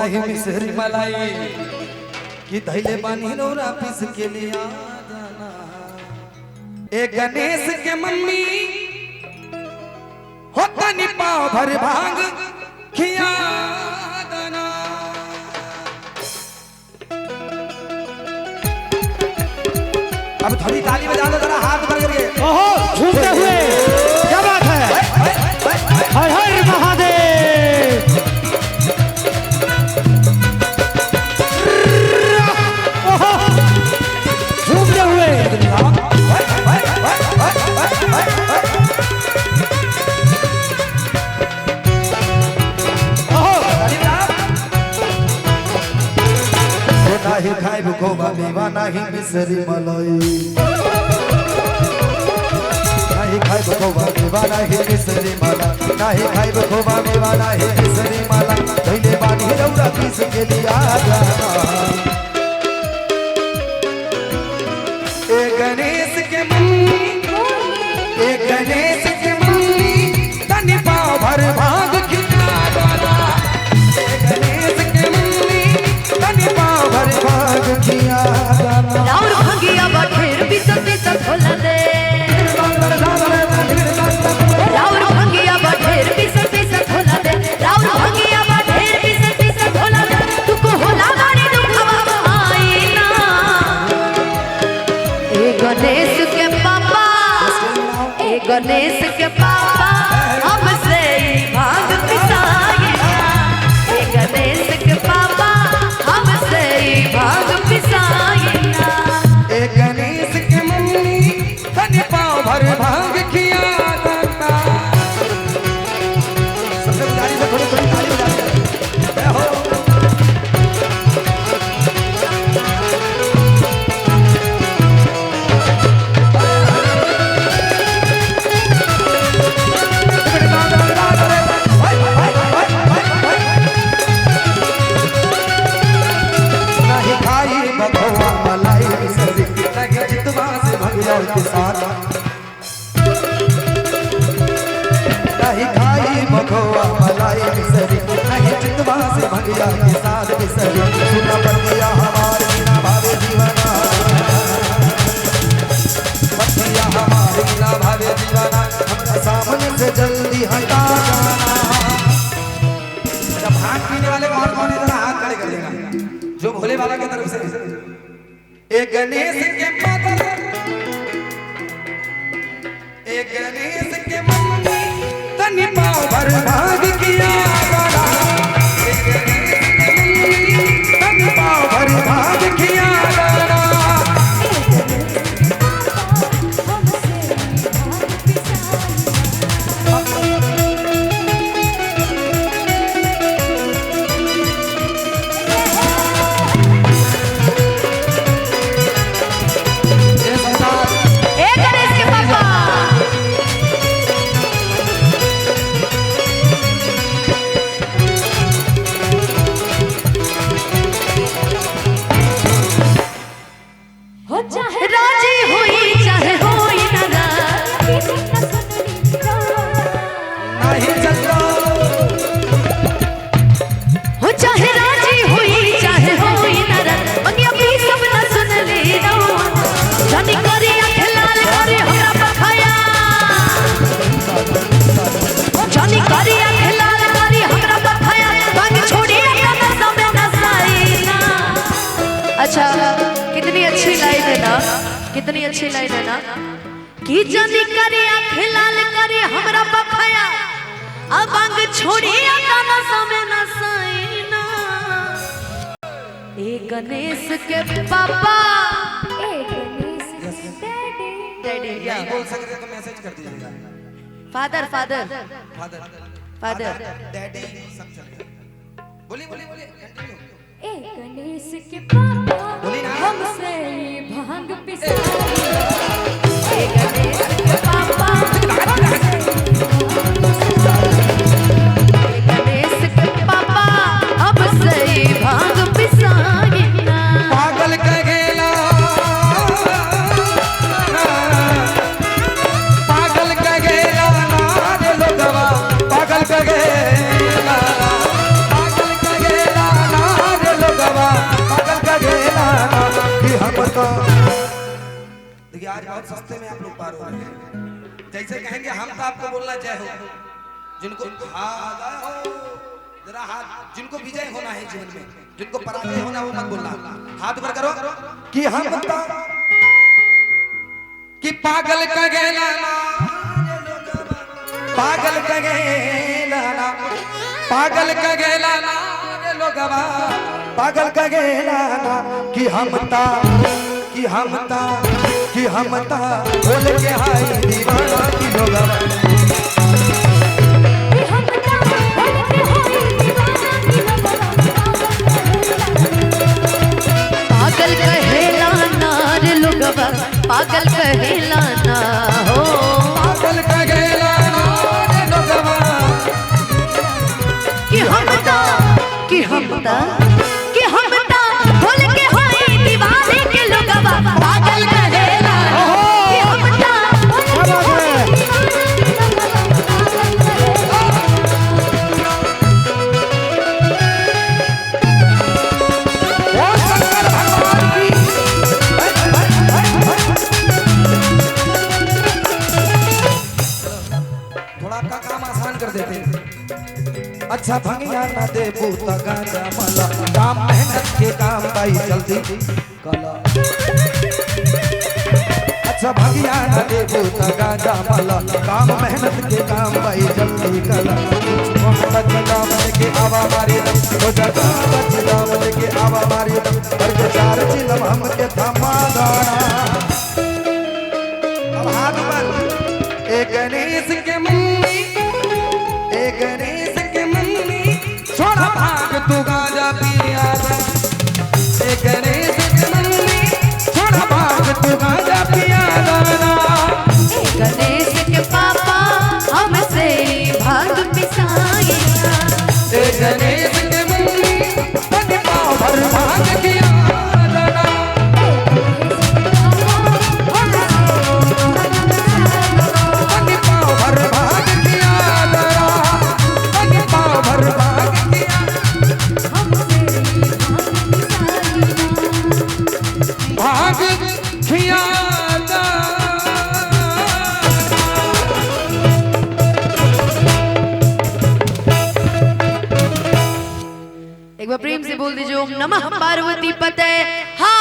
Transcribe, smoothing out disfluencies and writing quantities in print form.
होता है मिसरी मलाई कि धैले बानी नौरा पीस के लिया जाना। ए गणेश के मम्मी होता नि पाव भर भांग खिया दाना। अब थोड़ी ताली बजा दो जरा, हाथ बढ़ करके। ओहो झूमते हुए, क्या बात है। हर हर महादेव। ओहो झूमते हुए। नहीं खाए खोबा मेवा नहीं मिसरी मलाई, नहीं खाए खोबा मेवा नहीं मिसरी मला, नहीं खाए खोबा मेवा नहीं मिसरी मला, धैले बानी रौरा पीस के लिया जाना। ए गणेश के मम्मी, ए गणेश के मम्मी तनि पाव भर भांग खिया जाना। ए गणेश के मम्मी तनि पाव भर भांग खिया जाना। राउर भंगिया बठेर पिसत खोला दे, राउर भंगिया बठेर पिसत खोला दे, राउर भंगिया बठेर पिसत खोला दे। तुको होला गाड़ी दुखवा आई ना। ए गणेश के पापा, ए गणेश के पापा हमसे भांग पिसाए ना। ए गणेश के पापा हमसे भांग पिसाए ना। ए गणेश के मम्मी तनि पाव भर भांग खिया जाना। सबसे पुजारी से थोड़ी थोड़ी ताली बजा दे। हो नहीं खाई बखवा मलाई मिसरी, नहीं जितवा से भगिया के साथ। नहीं खाई बखवा मलाई मिसरी, नहीं जितवा से भगिया के साथ मिसरी। सुना बतिया हमारे बिना भावे दीवाना, बतिया हमारे बिना भावे दीवाना, हमरा सामने से जल्दी हटा जाना। जब भांग पीने वाले कौन कौन इधर हाथ खड़े कर देगा, जो भोले बाबा की तरफ से। ए गणेश के मदर, ए गणेश के मम्मी तनि पाव भर भांग किया जाना। ए गणेश के मम्मी तनि पाव भर भांग किया जाना। ए गणेश के पापा हो चाहे राजी हुई चाहे होई ना राजी, नहीं चलता हो चाहे राजी हुई चाहे होई ना राजी, मंगिया भी सब ना सुन ली ना। जानी करी आँख लाल करी हमरा पखाया, जानी करी आँख लाल करी हमरा पखाया, भांग छोड़ी अपना समय नसाई ना। अच्छा कितनी अच्छी लाइन है ना, कितनी अच्छी लाइन है ना कि जानी करी आँख लाल करी हमरा पखाया, अब भांग छोड़ी अपना समय नसाई ना। ए गणेश के पापा, डैडी नहीं बोल सकते तो मैसेज कर दीजिएगा। Father father father father daddy सब चलेगा। बोलिए बोलिए बोलिए, कंटिन्यू। ए गणेश के पापा बोली ना। हमसे भांग पिसाए। ए गणेश के पापा ए गणेश के पापा हमसे भांग पिसाए ना। पागल कह गेला, पागल कह गेला ना रे लोगवा, पागल कह गेला, पागल कह गेला ना आज बहुत सस्ते में आप लोग पार हो रहे हैं। जैसे कहेंगे हम तो आपको बोलना जय हो, जिनको जरा हाथ, जिनको विजय होना है जीवन में, जिनको पराजय होना वो मत बोलना, हाथ ऊपर करो कि हम कि पागल का गेला पागल का गेला पागल का गेला लोगवा पागल का गेला कि हमता बोल के हाय दीवाना की लोगवा पागल कहेला ना रे लोगवा पागल कहेला ना हो पागल का गेला रे लोगवा कि हमता बोल के हाय दीवाने के लोगवा पागल कहेला कि हमता क्या बात है? ओ शंकर भगवान की थोड़ा आपका काम आसान कर देते हैं। अच्छा भंगिया ना दे बूता गांजा मला काम मेहनत के काम भाई जल्दी कला। अच्छा भंगिया ना दे बूता गांजा मला काम मेहनत के काम भाई जल्दी कला। मोहब्बत नाम लेके आवा मारी दम तो जगा नाम लेके आवा मारी दम पर के चार चिलम हम के थमा गाना। अब हाथ पर ए गणेश के मम्मी ए गणेश के मम्मी छोड़ा भाग तू गांजा पिया जा। ए गणेश के मम्मी छोड़ा भाग तू गांजा पिया जा। गणेश के पापा हमसे भाग पिसाएगा ए गणेश के मम्मी तन पाँव भर भाग किया जाना। तन पाँव भर भाग किया जाना। तन पाँव भर भाग किया भाग किया जाना। एक बार प्रेम से बोल दीजिए ओम नमः पार्वती पते हा